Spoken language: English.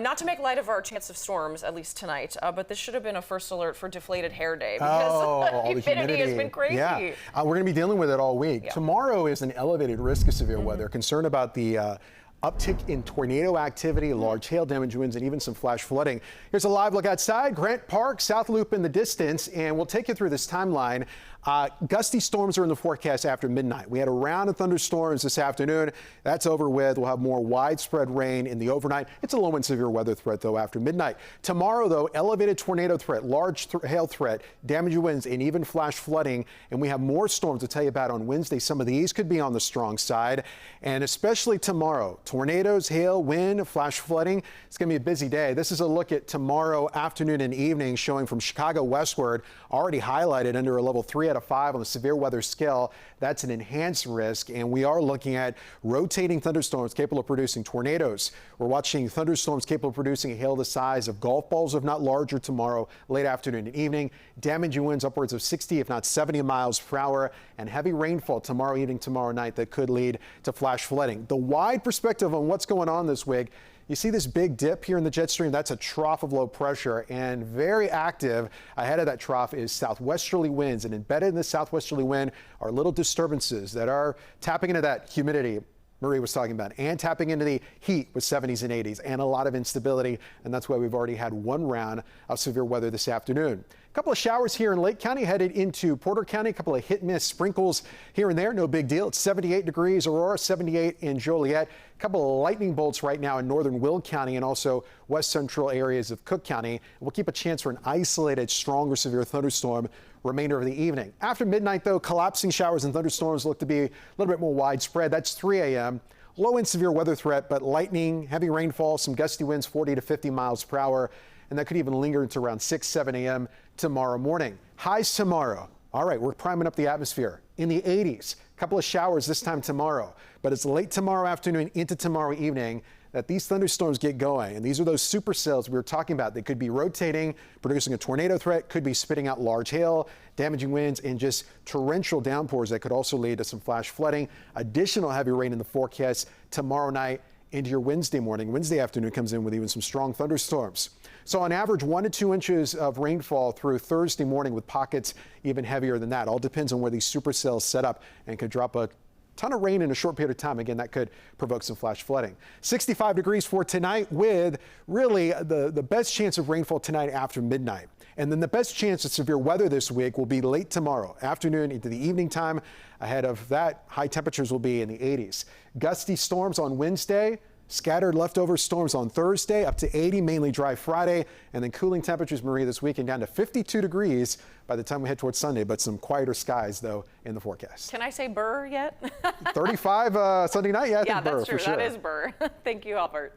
Not to make light of our chance of storms, at least tonight, but this should have been a first alert for deflated hair day because humidity has been crazy. Yeah, we're going to be dealing with it all week. Yeah. Tomorrow is an elevated risk of severe weather. Concern about the uptick in tornado activity, large hail damage winds, and even some flash flooding. Here's a live look outside. Grant Park, South Loop in the distance, and we'll take you through this timeline. Gusty storms are in the forecast after midnight. We had a round of thunderstorms this afternoon. That's over with. We'll have more widespread rain in the overnight. It's a low and severe weather threat, though, after midnight. Tomorrow, though, elevated tornado threat, large hail threat, damaging winds, and even flash flooding. And we have more storms to tell you about on Wednesday. Some of these could be on the strong side. And especially tomorrow, tornadoes, hail, wind, flash flooding. It's going to be a busy day. This is a look at tomorrow afternoon and evening, showing from Chicago westward, already highlighted under a level 3 out of 5 on the severe weather scale. That's an enhanced risk, and we are looking at rotating thunderstorms capable of producing tornadoes. We're watching thunderstorms capable of producing hail the size of golf balls, if not larger, tomorrow late afternoon and evening. Damaging winds upwards of 60, if not 70 miles per hour, and heavy rainfall tomorrow evening, tomorrow night that could lead to flash flooding. The wide perspective on what's going on this week. You see this big dip here in the jet stream? That's a trough of low pressure, and very active ahead of that trough is southwesterly winds, and embedded in the southwesterly wind are little disturbances that are tapping into that humidity Marie was talking about, and tapping into the heat with 70s and 80s and a lot of instability. And that's why we've already had one round of severe weather this afternoon. A couple of showers here in Lake County headed into Porter County. A couple of hit-miss sprinkles here and there. No big deal. It's 78 degrees Aurora, 78 in Joliet. A couple of lightning bolts right now in northern Will County and also west central areas of Cook County. We'll keep a chance for an isolated, strong or severe thunderstorm remainder of the evening. After midnight, though, collapsing showers and thunderstorms look to be a little bit more widespread. That's 3 a.m. Low and severe weather threat, but lightning, heavy rainfall, some gusty winds 40 to 50 miles per hour, and that could even linger into around 6, 7 a.m. tomorrow morning. Highs tomorrow. All right, we're priming up the atmosphere in the 80s. A couple of showers this time tomorrow, but it's late tomorrow afternoon into tomorrow evening that these thunderstorms get going. And these are those supercells we were talking about. They could be rotating, producing a tornado threat, could be spitting out large hail, damaging winds, and just torrential downpours that could also lead to some flash flooding. Additional heavy rain in the forecast tomorrow night into your Wednesday morning. Wednesday afternoon comes in with even some strong thunderstorms. So on average, 1 to 2 inches of rainfall through Thursday morning, with pockets even heavier than that. All depends on where these supercells set up and could drop a ton of rain in a short period of time. Again, that could provoke some flash flooding. 65 degrees for tonight, with really the best chance of rainfall tonight after midnight. And then the best chance of severe weather this week will be late tomorrow afternoon into the evening time. Ahead of that, high temperatures will be in the 80s. Gusty storms on Wednesday. Scattered leftover storms on Thursday, up to 80, mainly dry Friday, and then cooling temperatures, Marie, this weekend down to 52 degrees by the time we head towards Sunday, but some quieter skies, though, in the forecast. Can I say burr yet? 35 Sunday night, yeah, I think yeah, burr that's true. for sure. That is burr. Thank you, Albert.